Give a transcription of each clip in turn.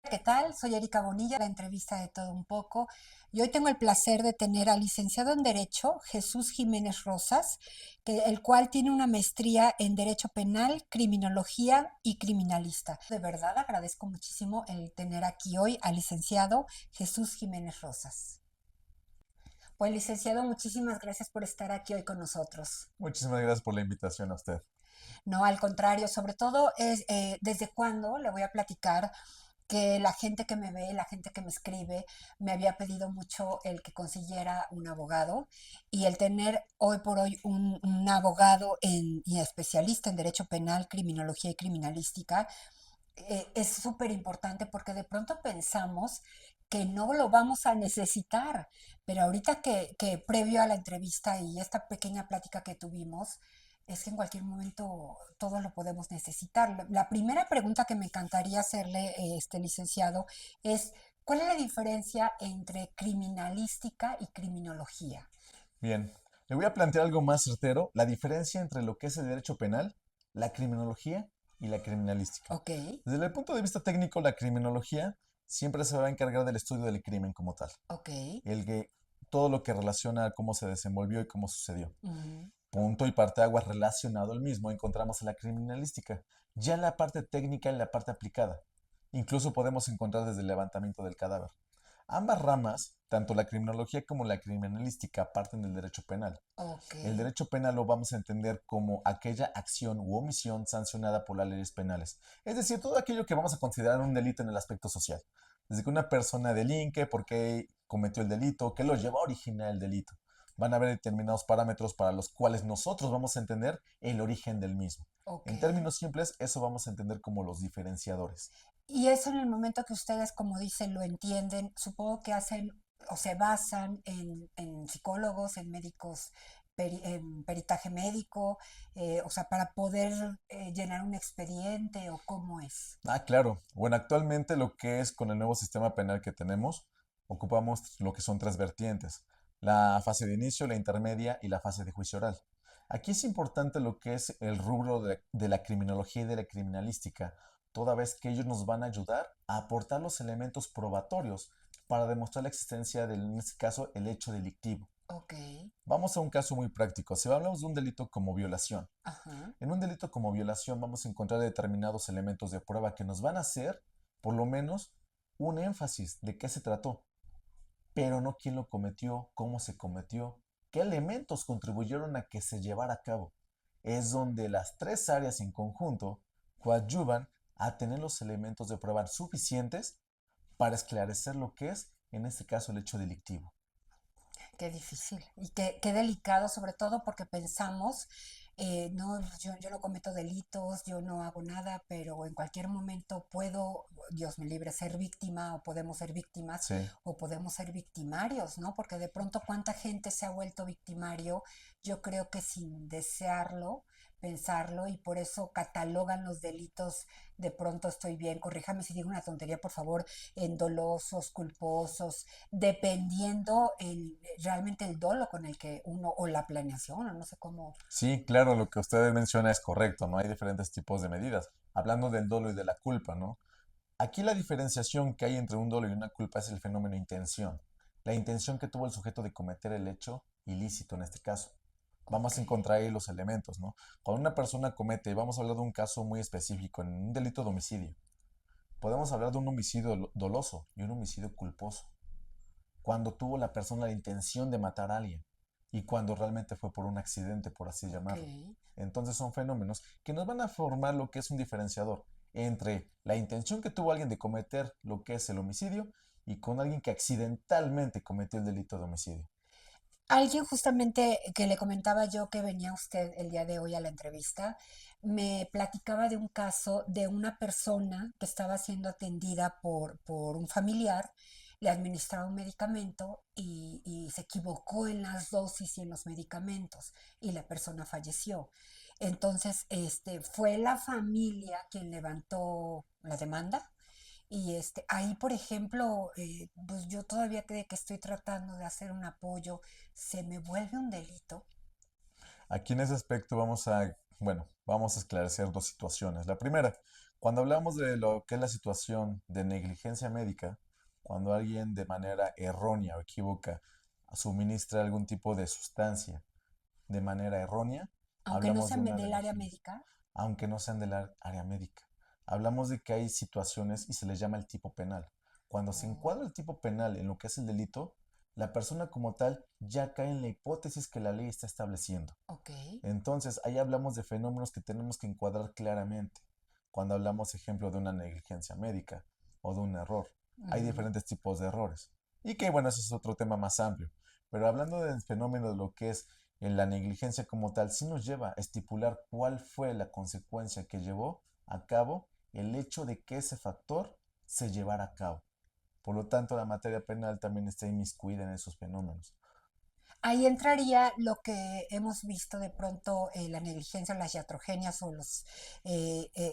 ¿Qué tal? Soy Erika Bonilla, la entrevista de todo un poco. Y hoy tengo el placer de tener al licenciado en Derecho, Jesús Jiménez Rosas, el cual tiene una maestría en Derecho Penal, Criminología y Criminalista. De verdad agradezco muchísimo el tener aquí hoy al licenciado Jesús Jiménez Rosas. Pues licenciado, muchísimas gracias por estar aquí hoy con nosotros. Muchísimas gracias por la invitación a usted. No, al contrario, sobre todo es desde cuándo le voy a platicar que la gente que me ve, la gente que me escribe, me había pedido mucho el que consiguiera un abogado y el tener hoy por hoy un abogado y especialista en derecho penal, criminología y criminalística es súper importante porque de pronto pensamos que no lo vamos a necesitar, pero ahorita que previo a la entrevista y esta pequeña plática que tuvimos, es que en cualquier momento todo lo podemos necesitar. La primera pregunta que me encantaría hacerle, este licenciado, es ¿cuál es la diferencia entre criminalística y criminología? Bien, le voy a plantear algo más certero, la diferencia entre lo que es el derecho penal, la criminología y la criminalística. Ok, Desde el punto de vista técnico, la criminología siempre se va a encargar del estudio del crimen como tal, ok. el que todo lo que relaciona a cómo se desenvolvió y cómo sucedió. Ujú. Punto y parte aguas relacionado al mismo encontramos en la criminalística, ya en la parte técnica y la parte aplicada. Incluso podemos encontrar desde el levantamiento del cadáver. Ambas ramas, tanto la criminología como la criminalística, parten del derecho penal. Ok, El derecho penal lo vamos a entender como aquella acción u omisión sancionada por las leyes penales. Es decir, todo aquello que vamos a considerar un delito en el aspecto social. Desde que una persona delinque, por qué cometió el delito, qué lo llevó a originar el delito. Van a haber determinados parámetros para los cuales nosotros vamos a entender el origen del mismo. ok. En términos simples, eso vamos a entender como los diferenciadores. Y eso en el momento que ustedes, como dicen, lo entienden, supongo que hacen o se basan en psicólogos, en médicos, en peritaje médico, o sea, para poder llenar un expediente o cómo es. Ah, claro. Bueno, actualmente lo que es con el nuevo sistema penal que tenemos, ocupamos lo que son tres vertientes. La fase de inicio, la intermedia y la fase de juicio oral. Aquí es importante lo que es el rubro de la criminología y de la criminalística, toda vez que ellos nos van a ayudar a aportar los elementos probatorios para demostrar la existencia del, en este caso, el hecho delictivo. Ok, Vamos a un caso muy práctico. Si hablamos de un delito como violación, ajá, en un delito como violación vamos a encontrar determinados elementos de prueba que nos van a hacer, por lo menos, un énfasis de qué se trató, pero no quién lo cometió, cómo se cometió, qué elementos contribuyeron a que se llevara a cabo. Es donde las tres áreas en conjunto coadyuvan a tener los elementos de prueba suficientes para esclarecer lo que es, en este caso, el hecho delictivo. qué difícil y qué delicado, sobre todo porque pensamos, no, yo no cometo delitos, yo no hago nada, pero en cualquier momento puedo, Dios me libre, ser víctima o podemos ser víctimas Sí. o podemos ser victimarios, ¿no? Porque de pronto cuánta gente se ha vuelto victimario, yo creo que sin desearlo, pensarlo y por eso catalogan los delitos, de pronto estoy bien, corríjame si digo una tontería, por favor, en dolosos, culposos, dependiendo realmente el dolo con el que uno, o la planeación, o no sé cómo. Sí, claro, lo que usted menciona es correcto, ¿no? Hay diferentes tipos de medidas. Hablando del dolo y de la culpa, ¿no? Aquí la diferenciación que hay entre un dolo y una culpa es el fenómeno intención. La intención que tuvo el sujeto de cometer el hecho ilícito en este caso. Ok, Vamos a encontrar ahí los elementos, ¿no? Cuando una persona comete, y vamos a hablar de un caso muy específico, en un delito de homicidio, podemos hablar de un homicidio doloso y un homicidio culposo. Cuando tuvo la persona la intención de matar a alguien y cuando realmente fue por un accidente, por así ok. llamarlo. Entonces son fenómenos que nos van a formar lo que es un diferenciador entre la intención que tuvo alguien de cometer lo que es el homicidio y con alguien que accidentalmente cometió el delito de homicidio. Alguien justamente que le comentaba yo que venía usted el día de hoy a la entrevista, me platicaba de un caso de una persona que estaba siendo atendida por un familiar, le administraba un medicamento y se equivocó en las dosis y en los medicamentos y la persona falleció. Entonces, fue la familia quien levantó la demanda y ahí, por ejemplo, pues yo todavía que estoy tratando de hacer un apoyo, se me vuelve un delito. Aquí en ese aspecto vamos a, bueno, vamos a esclarecer dos situaciones. La primera, Cuando hablamos de lo que es la situación de negligencia médica, cuando alguien de manera errónea o equívoca suministra algún tipo de sustancia de manera errónea, Aunque no hablamos de sean una del área negligencia, médica. aunque no sean de la área médica. Hablamos de que hay situaciones y se les llama el tipo penal. Cuando se Oh, encuadra el tipo penal en lo que es el delito, la persona como tal ya cae en la hipótesis que la ley está estableciendo. ok. Entonces, ahí hablamos de fenómenos que tenemos que encuadrar claramente. Cuando hablamos, ejemplo, de una negligencia médica o de un error, hay Ujú. diferentes tipos de errores. Y que, bueno, ese es otro tema más amplio. Pero hablando del fenómeno de lo que es la negligencia como tal, sí nos lleva a estipular cuál fue la consecuencia que llevó a cabo el hecho de que ese factor se llevara a cabo. Por lo tanto, la materia penal también está inmiscuida en esos fenómenos. Ahí entraría lo que hemos visto de pronto, la negligencia, las iatrogenias o los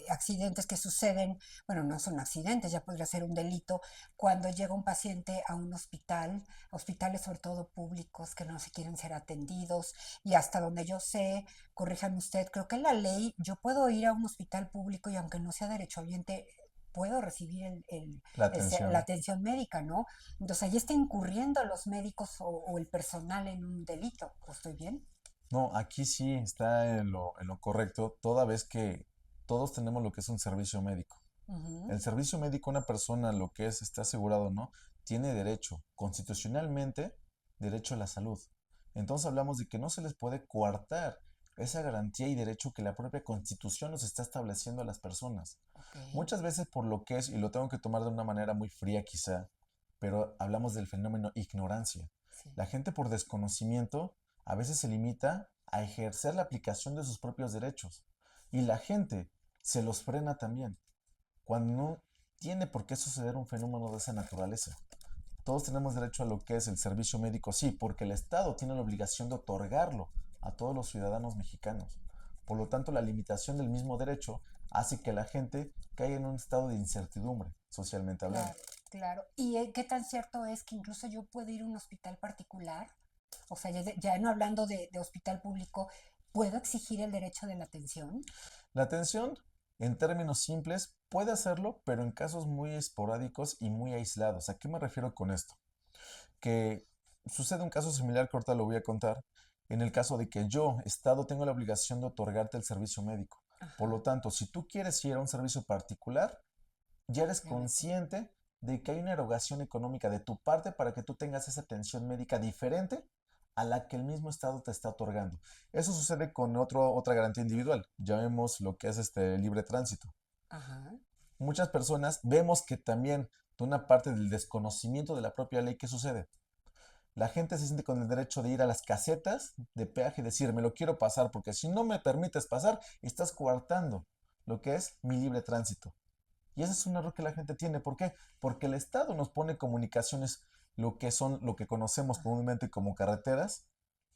accidentes que suceden, bueno, no son accidentes, ya podría ser un delito, cuando llega un paciente a un hospital, hospitales sobre todo públicos que no se quieren ser atendidos y hasta donde yo sé, corríjame usted, creo que la ley, yo puedo ir a un hospital público y aunque no sea derechohabiente, puedo recibir La la atención. atención médica, ¿no? Entonces ahí está incurriendo los médicos o el personal en un delito. ¿O estoy bien? No, aquí sí está en lo correcto, toda vez que todos tenemos lo que es un servicio médico. Ujú. El servicio médico, una persona, lo que es, está asegurado o no, tiene derecho, constitucionalmente, derecho a la salud. Entonces hablamos de que no se les puede coartar esa garantía y derecho que la propia constitución nos está estableciendo a las personas. Ok. Muchas veces por lo que es, y lo tengo que tomar de una manera muy fría quizá, pero hablamos del fenómeno ignorancia. Sí. La gente por desconocimiento a veces se limita a ejercer la aplicación de sus propios derechos. Y la gente se los frena también cuando no tiene por qué suceder un fenómeno de esa naturaleza. Todos tenemos derecho a lo que es el servicio médico, sí, porque el Estado tiene la obligación de otorgarlo a todos los ciudadanos mexicanos. Por lo tanto, la limitación del mismo derecho hace que la gente caiga en un estado de incertidumbre, socialmente hablando. Claro, claro. ¿Y qué tan cierto es que incluso yo puedo ir a un hospital particular? O sea, ya no hablando de hospital público, ¿puedo exigir el derecho de la atención? La atención, en términos simples, puede hacerlo, pero en casos muy esporádicos y muy aislados. ¿A qué me refiero con esto? Que sucede un caso similar que ahorita lo voy a contar, en el caso de que yo, Estado, tengo la obligación de otorgarte el servicio médico. Por lo Ajá. tanto, si tú quieres ir a un servicio particular, ya eres Ya me tengo. consciente de que hay una erogación económica de tu parte para que tú tengas esa atención médica diferente a la que el mismo Estado te está otorgando. Eso sucede con otra garantía individual. Ya vemos lo que es este libre tránsito. Ajá. Muchas personas vemos que también de una parte del desconocimiento de la propia ley que sucede. La gente se siente con el derecho de ir a las casetas de peaje y decir, me lo quiero pasar, porque si no me permites pasar, estás coartando lo que es mi libre tránsito. Y ese es un error que la gente tiene. ¿Por qué? Porque el Estado nos pone comunicaciones, lo que son, lo que conocemos comúnmente como carreteras,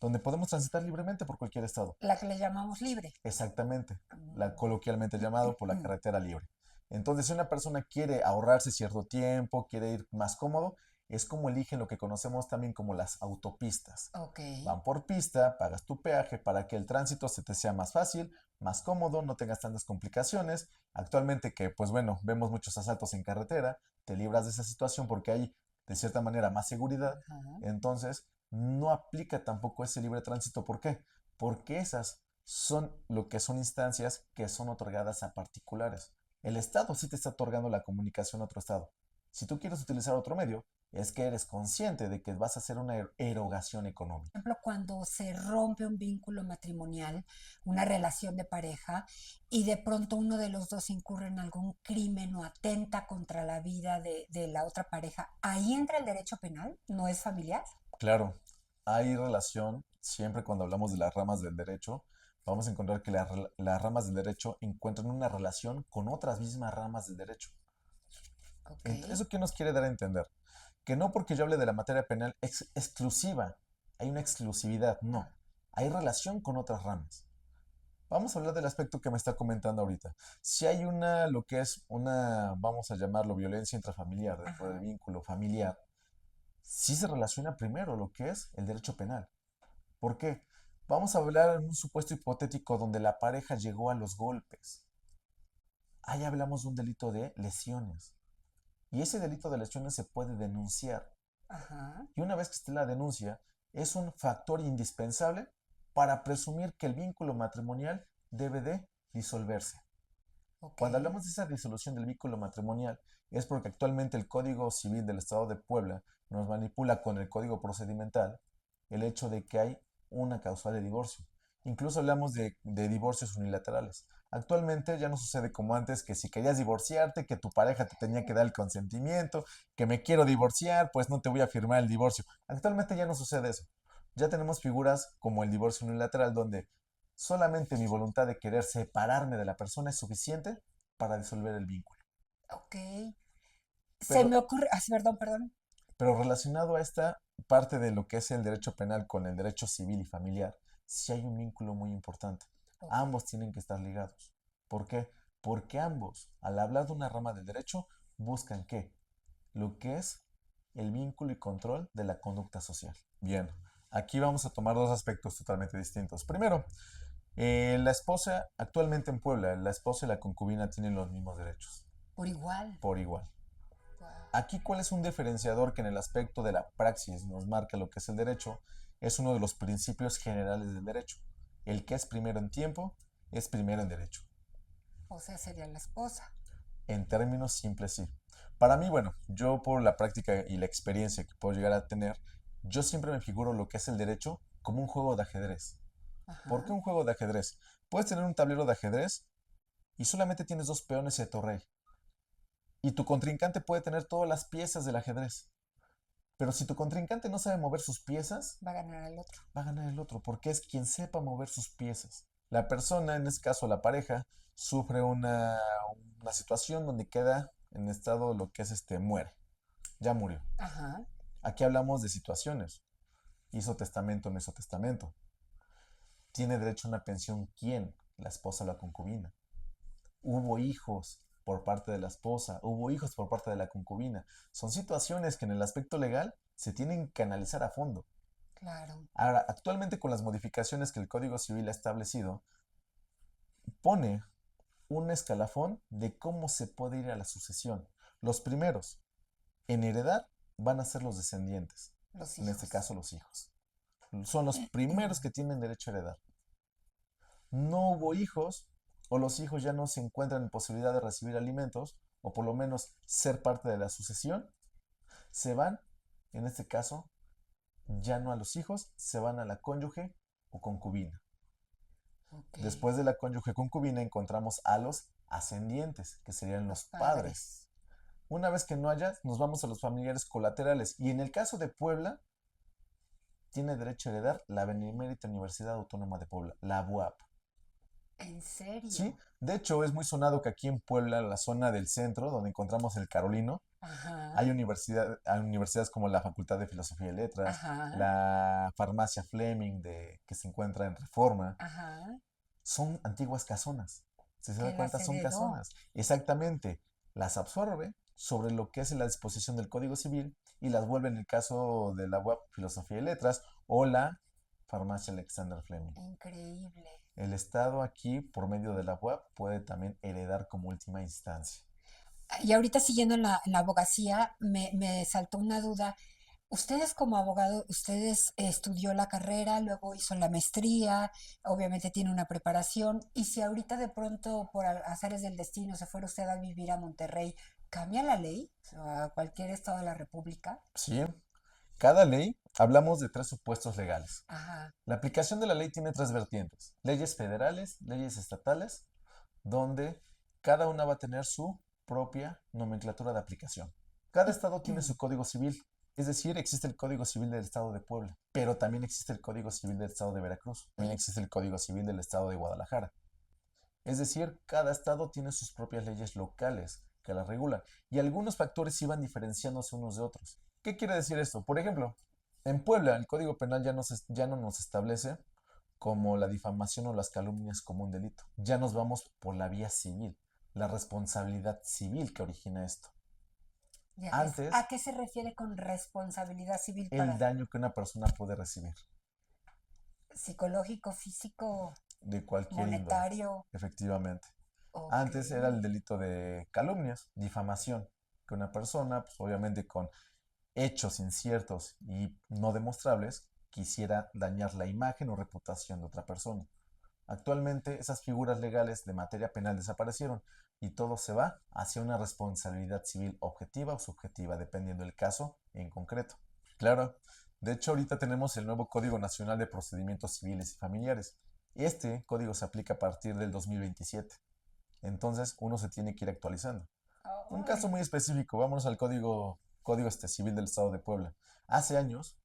donde podemos transitar libremente por cualquier estado. La que le llamamos libre. Exactamente, la Mm. coloquialmente llamado por la carretera libre. Entonces, si una persona quiere ahorrarse cierto tiempo, quiere ir más cómodo, es como eligen lo que conocemos también como las autopistas. Ok. Van por pista, pagas tu peaje para que el tránsito se te sea más fácil, más cómodo, no tengas tantas complicaciones. Actualmente que, pues bueno, vemos muchos asaltos en carretera, te libras de esa situación porque hay, de cierta manera, más seguridad. Ajá. Entonces, no aplica tampoco ese libre tránsito. ¿Por qué? Porque esas son lo que son instancias que son otorgadas a particulares. El Estado sí te está otorgando la comunicación a otro Estado. Si tú quieres utilizar otro medio, es que eres consciente de que vas a hacer una erogación económica. Ejemplo, cuando se rompe un vínculo matrimonial, una relación de pareja, y de pronto uno de los dos incurre en algún crimen o atenta contra la vida de la otra pareja, ahí entra el derecho penal, no es familiar. Claro, hay relación, siempre cuando hablamos de las ramas del derecho, vamos a encontrar que las ramas del derecho encuentran una relación con otras mismas ramas del derecho. Ok. ¿Eso qué nos quiere dar a entender? Que no porque yo hable de la materia penal exclusiva, hay una exclusividad, no. Hay relación con otras ramas. Vamos a hablar del aspecto que me está comentando ahorita. Si hay lo que es una, vamos a llamarlo violencia intrafamiliar dentro del Ajá. vínculo familiar, sí se relaciona primero lo que es el derecho penal. ¿Por qué? Vamos a hablar en un supuesto hipotético donde la pareja llegó a los golpes. ahí hablamos de un delito de lesiones. Y ese delito de lesiones se puede denunciar. Ajá, Y una vez que esté la denuncia, es un factor indispensable para presumir que el vínculo matrimonial debe de disolverse. ok, Cuando hablamos de esa disolución del vínculo matrimonial, es porque actualmente el Código Civil del Estado de Puebla nos manipula con el Código Procedimental el hecho de que hay una causal de divorcio. Incluso hablamos de divorcios unilaterales. Actualmente ya no sucede como antes, que si querías divorciarte, que tu pareja te tenía que dar el consentimiento, que me quiero divorciar, pues no te voy a firmar el divorcio. Actualmente ya no sucede eso. Ya tenemos figuras como el divorcio unilateral, donde solamente mi voluntad de querer separarme de la persona es suficiente para disolver el vínculo. ok. Se Pero, me ocurre, ah, sí, perdón, perdón. pero relacionado a esta parte de lo que es el derecho penal con el derecho civil y familiar, sí hay un vínculo muy importante. Ok, Ambos tienen que estar ligados. ¿Por qué? Porque ambos, al hablar de una rama del derecho, buscan qué? Lo que es el vínculo y control de la conducta social. Bien, aquí vamos a tomar dos aspectos totalmente distintos. Primero, la esposa, actualmente en Puebla, la esposa y la concubina tienen los mismos derechos, por igual. por igual. Wow. Aquí, ¿cuál es un diferenciador que en el aspecto de la praxis nos marca lo que es el derecho? Es uno de los principios generales del derecho. El que es primero en tiempo es primero en derecho. O sea, sería la esposa. En términos simples, sí. Para mí, bueno, yo por la práctica y la experiencia que puedo llegar a tener, yo siempre me figuro lo que es el derecho como un juego de ajedrez. ¿Por qué Ajá, un juego de ajedrez? Puedes tener un tablero de ajedrez y solamente tienes dos peones y tu rey. Y tu contrincante puede tener todas las piezas del ajedrez. Pero si tu contrincante no sabe mover sus piezas, va a ganar el otro. va a ganar el otro, porque es quien sepa mover sus piezas. La persona, en este caso la pareja, sufre una situación donde queda en estado lo que es muere. Ya murió. Ajá, Aquí hablamos de situaciones. Hizo testamento, no hizo testamento. Tiene derecho a una pensión, ¿quién? La esposa o la concubina. Hubo hijos por parte de la esposa, hubo hijos por parte de la concubina. Son situaciones que en el aspecto legal se tienen que analizar a fondo. claro. Ahora, actualmente con las modificaciones que el Código Civil ha establecido, pone un escalafón de cómo se puede ir a la sucesión. Los primeros en heredar van a ser los descendientes, Los en este hijos. caso los hijos. Son los primeros que tienen derecho a heredar. No hubo hijos o los hijos ya no se encuentran en posibilidad de recibir alimentos o por lo menos ser parte de la sucesión, se van, en este caso, ya no a los hijos, se van a la cónyuge o concubina. Ok. Después de la cónyuge concubina encontramos a los ascendientes, que serían Los los padres. padres. Una vez que no haya, nos vamos a los familiares colaterales. Y en el caso de Puebla, tiene derecho a heredar la Benemérita Universidad Autónoma de Puebla, la UAP. ¿En ¿Sí? serio? De hecho, es muy sonado que aquí en Puebla, la zona del centro, donde encontramos el Carolino, Ajá, hay universidades como la Facultad de Filosofía y Letras, ajá, la Farmacia Fleming, que se encuentra en Reforma. ajá. Son antiguas casonas. Si se da Que cuenta, las son heredó. casonas. Exactamente. Las absorbe sobre lo que es la disposición del Código Civil y las vuelve en el caso de la web Filosofía y Letras o la Farmacia Alexander Fleming. Increíble. El Estado aquí, por medio de la web, puede también heredar como última instancia. Y ahorita siguiendo en la abogacía, me saltó una duda. Ustedes como abogado, ustedes estudió la carrera, luego hizo la maestría, obviamente tiene una preparación, y si ahorita de pronto por azares del destino se fuera usted a vivir a Monterrey, ¿cambia la ley? O sea, a cualquier estado de la República. ¿Sí? Cada ley, hablamos de tres supuestos legales. Ajá, La aplicación de la ley tiene tres vertientes. Leyes federales, leyes estatales, donde cada una va a tener su propia nomenclatura de aplicación. Cada estado tiene su código civil, es decir, existe el Código Civil del Estado de Puebla, pero también existe el Código Civil del Estado de Veracruz, también existe el Código Civil del Estado de Guadalajara. Es decir, cada estado tiene sus propias leyes locales que las regulan y algunos factores iban diferenciándose unos de otros. ¿Qué quiere decir esto? Por ejemplo, en Puebla el Código Penal ya no nos establece como la difamación o las calumnias como un delito. Ya nos vamos por la vía civil, la responsabilidad civil que origina esto. ya, Antes, ¿a qué se refiere con responsabilidad civil el para daño que una persona puede recibir psicológico, físico, de cualquier índole, monetario? efectivamente. Ok. Antes era el delito de calumnias, difamación, que una persona, pues obviamente con hechos inciertos y no demostrables, quisiera dañar la imagen o reputación de otra persona. Actualmente esas figuras legales de materia penal desaparecieron y todo se va hacia una responsabilidad civil objetiva o subjetiva, dependiendo del caso en concreto. Claro, de hecho ahorita tenemos el nuevo Código Nacional de Procedimientos Civiles y Familiares. Este código se aplica a partir del 2027. Entonces uno se tiene que ir actualizando. Un caso Ay, muy específico, vámonos al código civil del Estado de Puebla. Hace años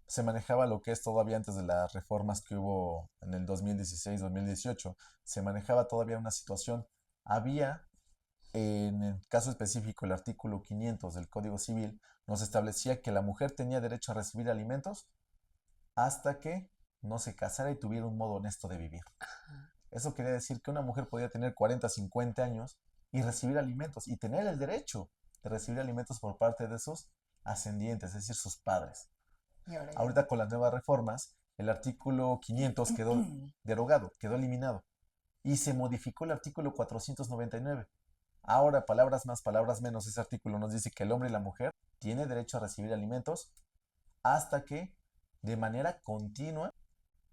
se manejaba lo que es todavía antes de las reformas que hubo en el 2016-2018, se manejaba todavía una situación. Había, en el caso específico, el artículo 500 del Código Civil nos establecía que la mujer tenía derecho a recibir alimentos hasta que no se casara y tuviera un modo honesto de vivir. Eso quería decir que una mujer podía tener 40, 50 años y recibir alimentos y tener el derecho de recibir alimentos por parte de sus ascendientes, es decir, sus padres. y ahora ya Ahorita no. con las nuevas reformas, el artículo 500 quedó derogado, quedó eliminado y se modificó el artículo 499. Ahora, palabras más, palabras menos, ese artículo nos dice que el hombre y la mujer tienen derecho a recibir alimentos hasta que de manera continua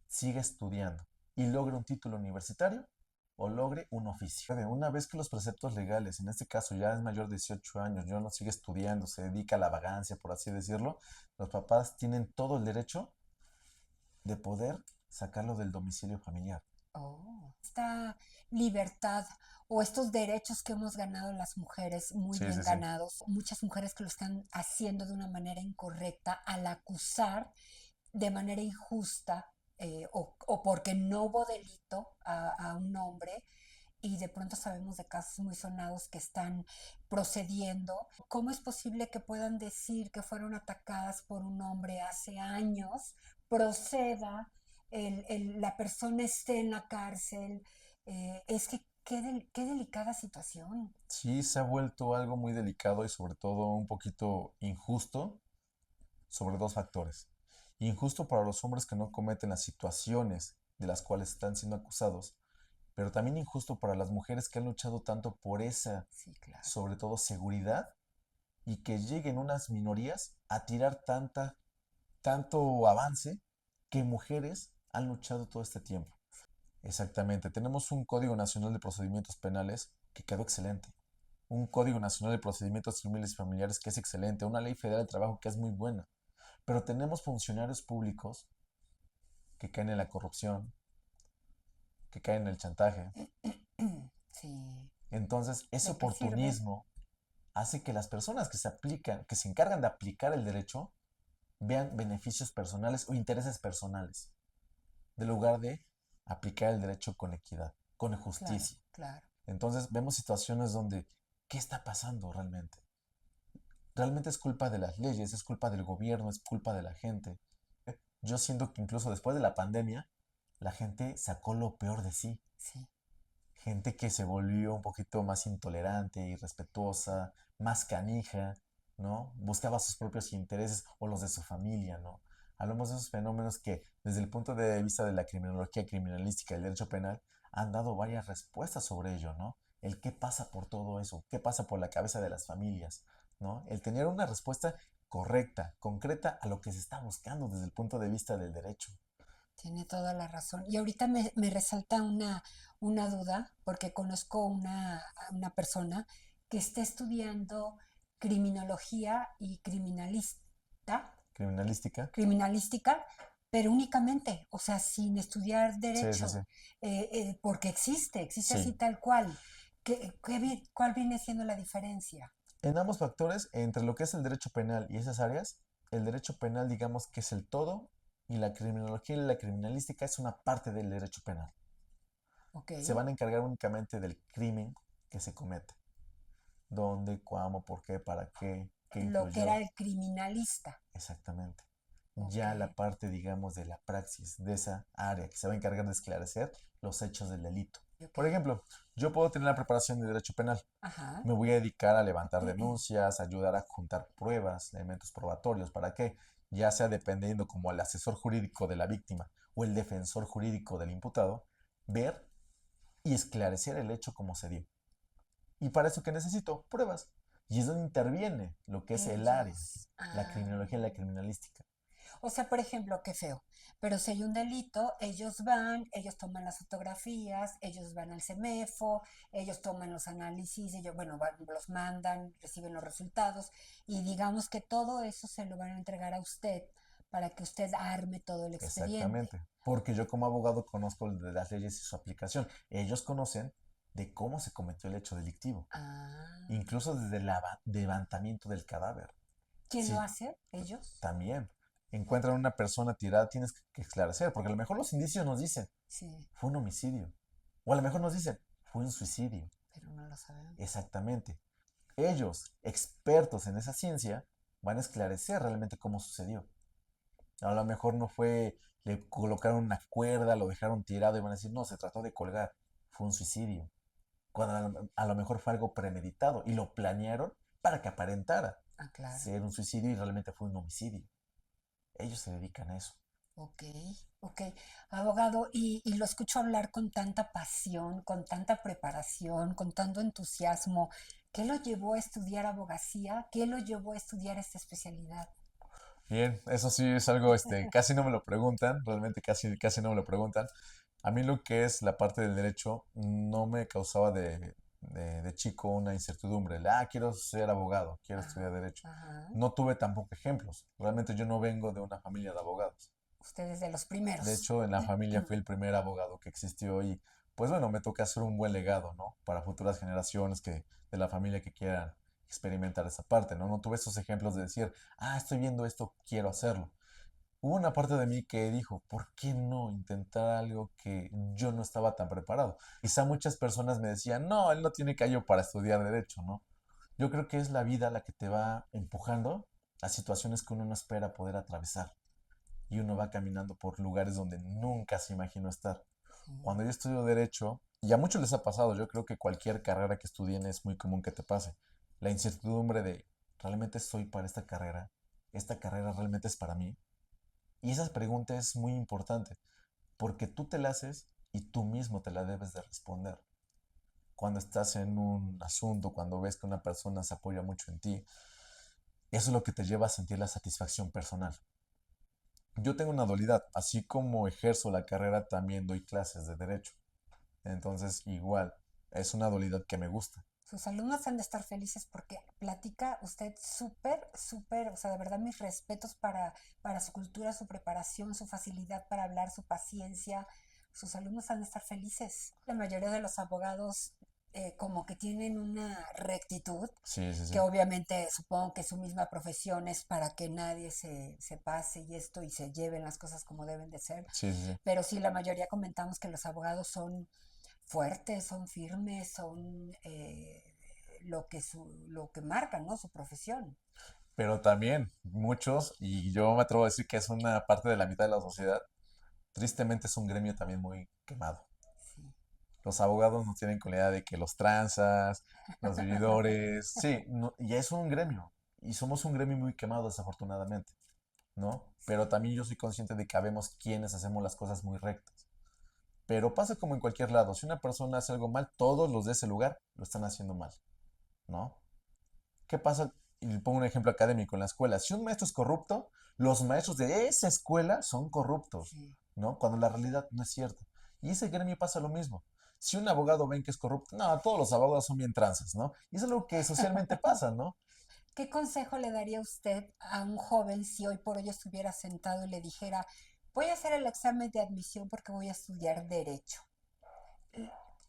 siga estudiando y logre un título universitario o logre un oficio. Una vez que los preceptos legales, en este caso ya es mayor de 18 años, ya no sigue estudiando, se dedica a la vagancia, por así decirlo, los papás tienen todo el derecho de poder sacarlo del domicilio familiar. Oh, esta libertad o estos derechos que hemos ganado las mujeres, muy Sí, bien sí, sí. ganados, muchas mujeres que lo están haciendo de una manera incorrecta al acusar de manera injusta o porque no hubo delito a un hombre y de pronto sabemos de casos muy sonados que están procediendo. ¿Cómo es posible que puedan decir que fueron atacadas por un hombre hace años, proceda, la persona esté en la cárcel? Es que qué delicada situación. Sí, se ha vuelto algo muy delicado y sobre todo un poquito injusto sobre dos factores. Injusto para los hombres que no cometen las situaciones de las cuales están siendo acusados, pero también injusto para las mujeres que han luchado tanto por esa, Sí, claro. sobre todo, seguridad y que lleguen unas minorías a tirar tanto avance que mujeres han luchado todo este tiempo. Exactamente, tenemos un Código Nacional de Procedimientos Penales que quedó excelente, un Código Nacional de Procedimientos Civiles y Familiares que es excelente, una ley federal de trabajo que es muy buena, pero tenemos funcionarios públicos que caen en la corrupción, que caen en el chantaje. Sí. Entonces, ese ¿De qué sirve? oportunismo hace que las personas que se encargan de aplicar el derecho vean beneficios personales o intereses personales, de lugar de aplicar el derecho con equidad, con Claro, justicia. claro. Entonces vemos situaciones donde, ¿qué está pasando realmente? Realmente es culpa de las leyes, es culpa del gobierno, es culpa de la gente. Yo siento que incluso después de la pandemia, la gente sacó lo peor de sí. Sí, Gente que se volvió un poquito más intolerante, irrespetuosa, más canija, ¿no? Buscaba sus propios intereses o los de su familia, ¿no? Hablamos de esos fenómenos que desde el punto de vista de la criminología criminalística y el derecho penal han dado varias respuestas sobre ello, ¿no? El qué pasa por todo eso, qué pasa por la cabeza de las familias, ¿no? El tener una respuesta correcta, concreta a lo que se está buscando desde el punto de vista del derecho. tiene toda la razón. Y ahorita me resalta una duda, porque conozco una persona que está estudiando criminología y Criminalística, criminalística, pero únicamente, o sea, sin estudiar sí, sí, sí. derecho, porque existe así Sí, tal cual. ¿Cuál viene siendo la diferencia? en ambos factores, entre lo que es el derecho penal y esas áreas, el derecho penal digamos que es el todo y la criminología y la criminalística es una parte del derecho penal. Ok, Se van a encargar únicamente del crimen que se comete. ¿Dónde, cómo, por qué lo que era influyó? el criminalista. Exactamente. Ok, Ya la parte, digamos, de la praxis, de esa área que se va a encargar de esclarecer los hechos del delito. ok. Por ejemplo, yo puedo tener la preparación de derecho penal. Ajá. Me voy a dedicar a levantar denuncias, ayudar a juntar pruebas, elementos probatorios, para que, ya sea dependiendo como el asesor jurídico de la víctima o el defensor jurídico del imputado, ver y esclarecer el hecho como se dio. Y para eso, ¿qué necesito? Pruebas. Y es donde interviene lo que es el área, Ellos. la Ah. criminología y la criminalística. O sea, por ejemplo, qué feo. Pero si hay un delito, ellos van, ellos toman las fotografías, ellos van al CEMEFO, ellos toman los análisis, ellos, bueno, los mandan, reciben los resultados y digamos que todo eso se lo van a entregar a usted para que usted arme todo el expediente. Exactamente. Porque yo como abogado conozco de las leyes y su aplicación. Ellos conocen de cómo se cometió el hecho delictivo, Ah. incluso desde el levantamiento del cadáver. ¿Quién lo Sí, hace? ¿Ellos? también. Encuentran una persona tirada, tienes que esclarecer, porque a lo mejor los indicios nos dicen, Sí, fue un homicidio. O a lo mejor nos dicen, fue un suicidio. pero no lo sabemos. Exactamente. Ellos, expertos en esa ciencia, van a esclarecer realmente cómo sucedió. A lo mejor no fue, le colocaron una cuerda, lo dejaron tirado y van a decir, no, se trató de colgar, fue un suicidio. Cuando a lo mejor fue algo premeditado y lo planearon para que aparentara Ah, claro. ser un suicidio y realmente fue un homicidio. Ellos se dedican a eso. Ok, ok. Abogado, y lo escucho hablar con tanta pasión, con tanta preparación, con tanto entusiasmo. ¿Qué lo llevó a estudiar abogacía? ¿Qué lo llevó a estudiar esta especialidad? Bien, eso sí es algo, casi no me lo preguntan, realmente casi no me lo preguntan. A mí lo que es la parte del derecho no me causaba de chico una incertidumbre. Quiero ser abogado, quiero estudiar Ajá, derecho. ajá. No tuve tampoco ejemplos. Realmente yo no vengo de una familia de abogados. Ustedes de los De primeros. hecho, en la familia fui el primer abogado que existió y pues bueno, me toca hacer un buen legado, ¿no? Para futuras generaciones de la familia que quieran experimentar esa parte, ¿no? No tuve esos ejemplos de decir, estoy viendo esto, quiero hacerlo. Hubo una parte de mí que dijo, ¿por qué no intentar algo que yo no estaba tan preparado? Quizá muchas personas me decían, no, él no tiene callo para estudiar derecho, ¿no? Yo creo que es la vida la que te va empujando a situaciones que uno no espera poder atravesar y uno va caminando por lugares donde nunca se imaginó estar. Sí, Cuando yo estudio derecho, y a muchos les ha pasado, yo creo que cualquier carrera que estudien es muy común que te pase, la incertidumbre de, ¿realmente soy para esta carrera realmente es para mí? Y esa pregunta es muy importante, porque tú te la haces y tú mismo te la debes de responder. Cuando estás en un asunto, cuando ves que una persona se apoya mucho en ti, eso es lo que te lleva a sentir la satisfacción personal. Yo tengo una dualidad, así como ejerzo la carrera, también doy clases de derecho. Entonces, igual, es una dualidad que me gusta. sus alumnos han de estar felices porque platica usted súper, súper, o sea, de verdad mis respetos para su cultura, su preparación, su facilidad para hablar, su paciencia. Sus alumnos han de estar felices. La mayoría de los abogados como que tienen una rectitud, Sí, sí, que sí. obviamente supongo que su misma profesión es para que nadie se pase y esto y se lleven las cosas como deben de ser. Sí, sí, sí. Pero sí, la mayoría comentamos que los abogados son fuertes, son firmes, son lo que marcan, ¿no? Su profesión. Pero también muchos, y yo me atrevo a decir que es una parte de la mitad de la sociedad, tristemente es un gremio también muy quemado. Sí. Los abogados no tienen con la idea de que los tranzas, los vividores, sí, ya es un gremio. Y somos un gremio muy quemado, desafortunadamente, ¿no? Pero también yo soy consciente de que habemos quienes hacemos las cosas muy rectas. Pero pasa como en cualquier lado. Si una persona hace algo mal, todos los de ese lugar lo están haciendo mal, ¿no? ¿Qué pasa? Y le pongo un ejemplo académico en la escuela. Si un maestro es corrupto, los maestros de esa escuela son corruptos, Sí. ¿no? Cuando la realidad no es cierta. Y ese gremio pasa lo mismo. Si un abogado ven que es corrupto, no, todos los abogados son bien tranzas, ¿no? Y eso es lo que socialmente pasa, ¿no? ¿Qué consejo le daría usted a un joven si hoy por hoy estuviera sentado y le dijera, voy a hacer el examen de admisión porque voy a estudiar derecho?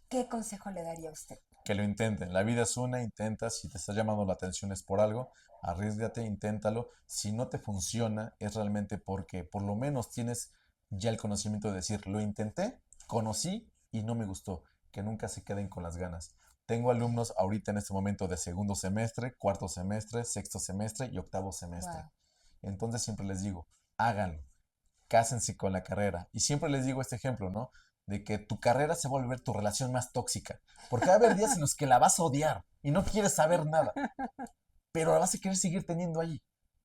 ¿Qué consejo le daría a usted? Que lo intenten. La vida es una, intenta. Si te está llamando la atención es por algo. Arriesgate, inténtalo. Si no te funciona, es realmente porque por lo menos tienes ya el conocimiento de decir, lo intenté, conocí y no me gustó. Que nunca se queden con las ganas. Tengo Ok, alumnos ahorita en este momento de segundo semestre, cuarto semestre, sexto semestre y octavo semestre. wow. Entonces siempre les digo, háganlo, cásense con la carrera. Y siempre les digo este ejemplo, ¿no? De que tu carrera se va a volver tu relación más tóxica. Porque va a haber días en los que la vas a odiar y no quieres saber nada, pero la vas a querer seguir teniendo ahí.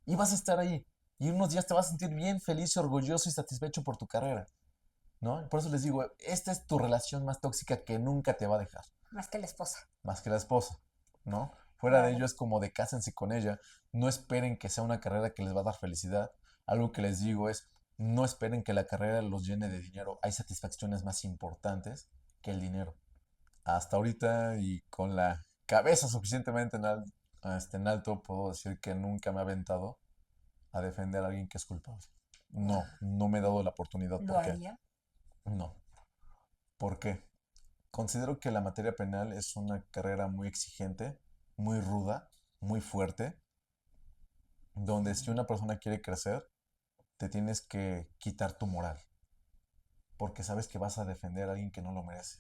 Y vas a estar ahí. Y unos días te vas a sentir bien feliz, orgulloso y satisfecho por tu carrera. ¿no? Por eso les digo, esta es tu relación más tóxica que nunca te va a dejar, Más que la esposa. más que la esposa, ¿no? Fuera de Claro. ello es como de cásense con ella, no esperen que sea una carrera que les va a dar felicidad. Algo que les digo es, no esperen que la carrera los llene de dinero, hay satisfacciones más importantes que el dinero. Hasta ahorita y con la cabeza suficientemente en alto, puedo decir que nunca me ha aventado a defender a alguien que es culpable. Wow. No, no me he dado la oportunidad. ¿Lo ¿Por qué? haría? No. ¿Por qué? Considero que la materia penal es una carrera muy exigente, muy ruda, muy fuerte, donde si una persona quiere crecer, te tienes que quitar tu moral, porque sabes que vas a defender a alguien que no lo merece.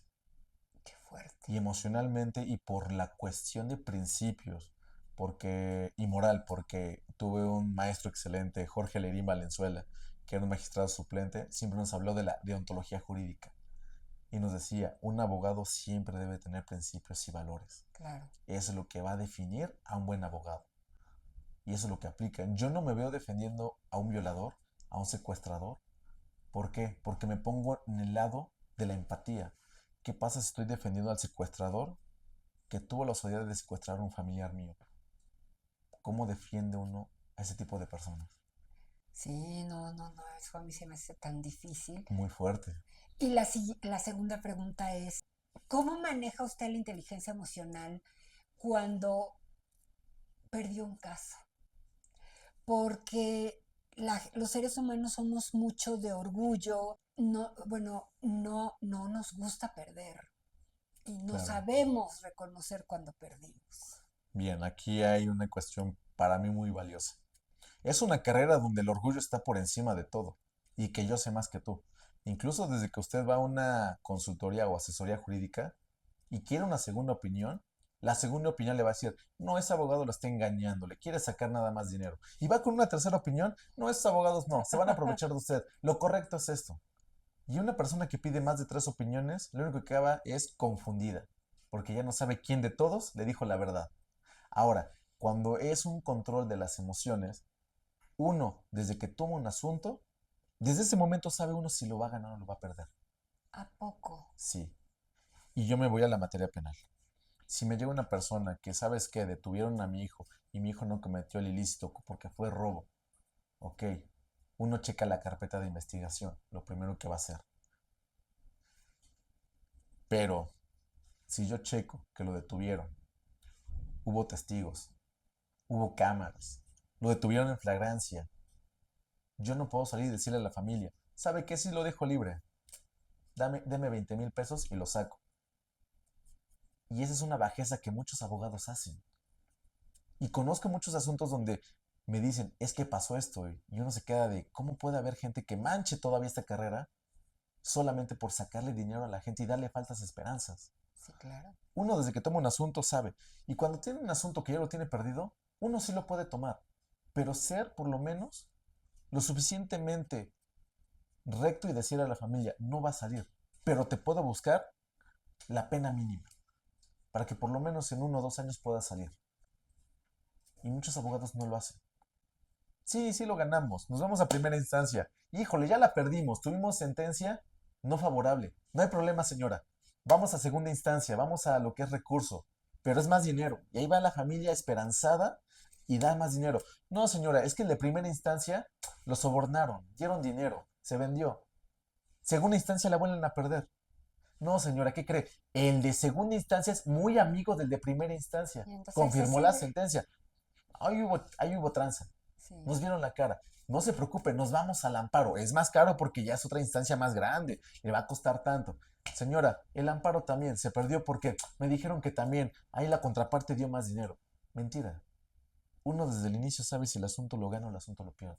Qué fuerte. Y emocionalmente y por la cuestión de principios, porque y moral, porque tuve un maestro excelente, Jorge Lerín Valenzuela, que era un magistrado suplente, siempre nos habló de la deontología jurídica y nos decía, un abogado siempre debe tener principios y valores. Claro. Eso es lo que va a definir a un buen abogado. Y eso es lo que aplica. Yo no me veo defendiendo a un violador, a un secuestrador. ¿Por qué? Porque me pongo en el lado de la empatía. ¿Qué pasa si estoy defendiendo al secuestrador que tuvo la osadía de secuestrar a un familiar mío? ¿Cómo defiende uno a ese tipo de personas? Sí, no, no, no, eso a mí se me hace tan difícil. Muy fuerte. Y la segunda pregunta es, ¿cómo maneja usted la inteligencia emocional cuando perdió un caso? Porque los seres humanos somos mucho de orgullo, no, bueno, no nos gusta perder y no Claro. sabemos reconocer cuando perdimos. Bien, aquí hay una cuestión para mí muy valiosa. Es una carrera donde el orgullo está por encima de todo y que yo sé más que tú. Incluso desde que usted va a una consultoría o asesoría jurídica y quiere una segunda opinión, la segunda opinión le va a decir, no, ese abogado lo está engañando, le quiere sacar nada más dinero. Y va con una tercera opinión, no, esos abogados no, se van a aprovechar de usted. Lo correcto es esto. Y una persona que pide más de tres opiniones, lo único que acaba es confundida, porque ya no sabe quién de todos le dijo la verdad. Ahora, cuando es un control de las emociones, uno, desde que toma un asunto, desde ese momento sabe uno si lo va a ganar o lo va a perder. ¿A poco? Sí. Y yo me voy a la materia penal. Si me llega una persona que, ¿sabes qué? Detuvieron a mi hijo y mi hijo no cometió el ilícito porque fue robo. Ok. Uno checa la carpeta de investigación, lo primero que va a hacer. Pero si yo checo que lo detuvieron, hubo testigos, hubo cámaras, lo detuvieron en flagrancia, yo no puedo salir y decirle a la familia, ¿sabe qué? Si lo dejo libre, deme 20,000 pesos y lo saco. Y esa es una bajeza que muchos abogados hacen. Y conozco muchos asuntos donde me dicen, es que pasó esto, y uno se queda de, ¿cómo puede haber gente que manche todavía esta carrera solamente por sacarle dinero a la gente y darle falsas esperanzas? Sí, claro. Uno desde que toma un asunto sabe, y cuando tiene un asunto que ya lo tiene perdido, uno sí lo puede tomar, pero ser por lo menos lo suficientemente recto y decir a la familia, no va a salir, pero te puedo buscar la pena mínima, para que por lo menos en 1 o 2 años pueda salir. Y muchos abogados no lo hacen. Sí, sí lo ganamos, nos vamos a primera instancia. Híjole, ya la perdimos, tuvimos sentencia no favorable. No hay problema, señora. Vamos a segunda instancia, vamos a lo que es recurso, pero es más dinero. Y ahí va la familia esperanzada y da más dinero. No, señora, es que en la primera instancia lo sobornaron, dieron dinero, se vendió. Segunda instancia la vuelven a perder. No, señora, ¿qué cree? El de segunda instancia es muy amigo del de primera instancia. Y entonces ahí se Confirmó la sigue. sentencia. Ahí hubo tranza. Sí. Nos vieron la cara. No se preocupe, nos vamos al amparo. Es más caro porque ya es otra instancia más grande. Le va a costar tanto. Señora, el amparo también se perdió porque me dijeron que también ahí la contraparte dio más dinero. Mentira. Uno desde el inicio sabe si el asunto lo gana o el asunto lo pierde.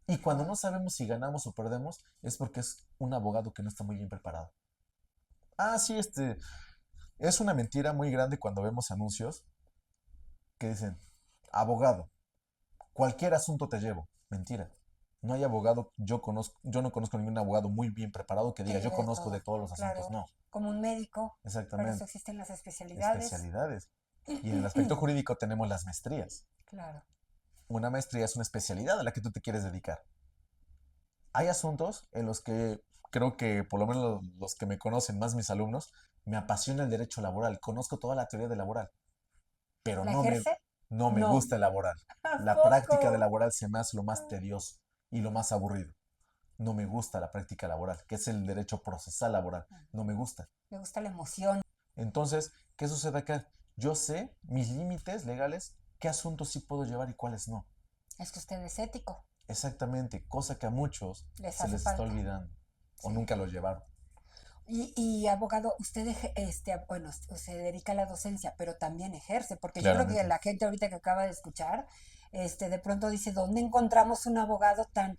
Y cuando Wow. no sabemos si ganamos o perdemos es porque es un abogado que no está muy bien preparado. Ah, sí, es una mentira muy grande cuando vemos anuncios que dicen, abogado, cualquier asunto te llevo. Mentira. No hay abogado, yo no conozco ningún abogado muy bien preparado que Que diga, yo lleve conozco de todo. todos los asuntos. Claro. No, Como un médico. Para eso exactamente. existen las especialidades. Especialidades. Y en el aspecto jurídico tenemos las maestrías. Claro. Una maestría es una especialidad a la que tú te quieres dedicar. Hay asuntos en los que creo que por lo menos los que me conocen, más mis alumnos, me apasiona el derecho laboral. Conozco toda la teoría de laboral, pero ¿La ejerce? no me No. gusta el laboral. ¿A La práctica de poco? laboral se me hace lo más tedioso y lo más aburrido. No me gusta la práctica laboral, que es el derecho procesal laboral. No me gusta. Me gusta la emoción. Entonces, ¿qué sucede acá? Yo sé mis límites legales, qué asuntos sí puedo llevar y cuáles no. Es que usted es ético. Exactamente, cosa que a muchos Les se hace les está falta. olvidando o Sí. nunca lo llevaron. Y abogado, usted, bueno, se dedica a la docencia, pero también ejerce, porque yo creo que Claramente. la gente ahorita que acaba de escuchar, de pronto dice, ¿dónde encontramos un abogado tan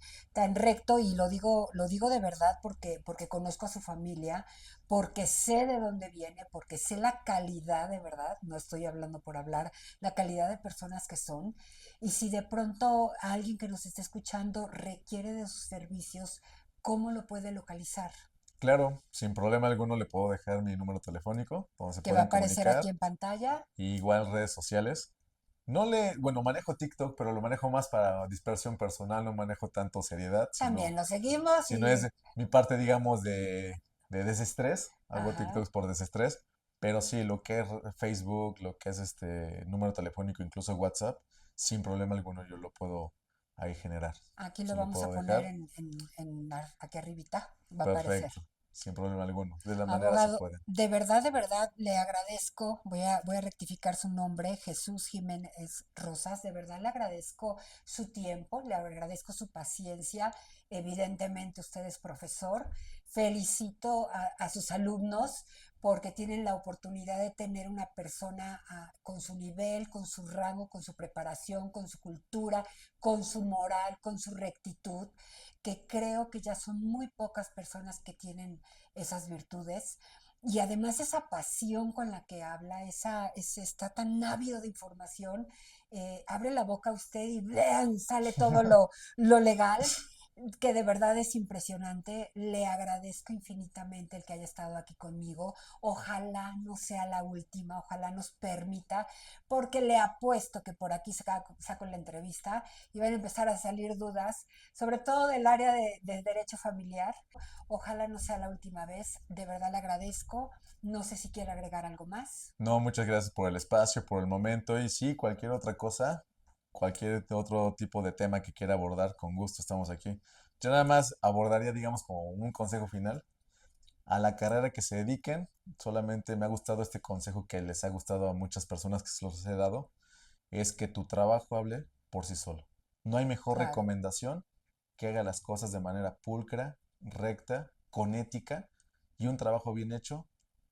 recto? Y lo digo de verdad porque conozco a su familia, porque sé de dónde viene, porque sé la calidad de verdad, no estoy hablando por hablar, la calidad de personas que son. Y si de pronto alguien que nos esté escuchando requiere de sus servicios, ¿cómo lo puede localizar? Claro, sin problema alguno le puedo dejar mi número telefónico, donde se Que va a pueden aparecer aquí comunicar, en pantalla. y igual redes sociales. Bueno, manejo TikTok, pero lo manejo más para dispersión personal, no manejo tanto seriedad, También lo seguimos sino es y... mi parte, digamos, de desestrés. Hago Ajá, TikToks por desestrés, pero sí, lo que es Facebook, lo que es este número telefónico, incluso WhatsApp, sin problema alguno yo lo puedo ahí generar. aquí lo Se lo vamos a puedo poner dejar. aquí arribita, va a aparecer. Perfecto, sin problema alguno. De la manera se Abogado, puede. de verdad, le agradezco, voy a rectificar su nombre, Jesús Jiménez Rosas, de verdad le agradezco su tiempo, le agradezco su paciencia, evidentemente usted es profesor, felicito a sus alumnos porque tienen la oportunidad de tener una persona con su nivel, con su rango, con su preparación, con su cultura, con su moral, con su rectitud, que creo que ya son muy pocas personas que tienen esas virtudes. Y además esa pasión con la que habla, está tan ávido de información, abre la boca a usted y ¡vean! Sale todo lo legal, que de verdad es impresionante. Le agradezco infinitamente el que haya estado aquí conmigo. Ojalá no sea la última, ojalá nos permita, porque le apuesto que por aquí saco la entrevista y van a empezar a salir dudas, sobre todo del área de derecho familiar. Ojalá no sea la última vez. De verdad le agradezco. No sé si quiere agregar algo más. No, muchas gracias por el espacio, por el momento y sí, cualquier otra cosa, cualquier otro tipo de tema que quiera abordar, con gusto estamos aquí. Yo nada más abordaría, digamos, como un consejo final a la carrera que se dediquen. Solamente me ha gustado este consejo que les ha gustado a muchas personas que se los he dado, es que tu trabajo hable por sí solo. No hay mejor Claro. recomendación que haga las cosas de manera pulcra, recta, con ética, y un trabajo bien hecho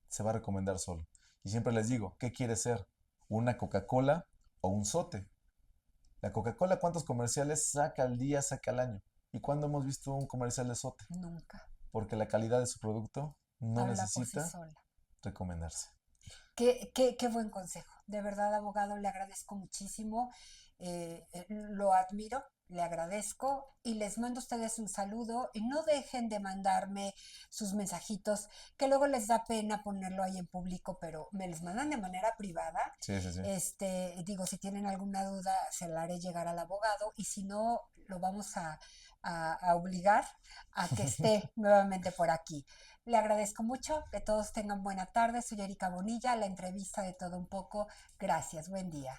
se va a recomendar solo. Y siempre les digo, ¿qué quiere ser? ¿Una Coca-Cola o un sote? La Coca-Cola, ¿cuántos comerciales saca al día, saca al año? ¿Y cuándo hemos visto un comercial de sote? Nunca. Porque la calidad de su producto no Habla por sí necesita sola. recomendarse. Qué buen consejo. De verdad, abogado, le agradezco muchísimo. Lo admiro, le agradezco y les mando a ustedes un saludo y no dejen de mandarme sus mensajitos, que luego les da pena ponerlo ahí en público, pero me los mandan de manera privada. Sí, sí, sí. Digo, si tienen alguna duda, se la haré llegar al abogado y si no, lo vamos a obligar a que esté nuevamente por aquí. Le agradezco mucho, que todos tengan buena tarde. Soy Erika Bonilla, la entrevista de todo un poco. Gracias, buen día.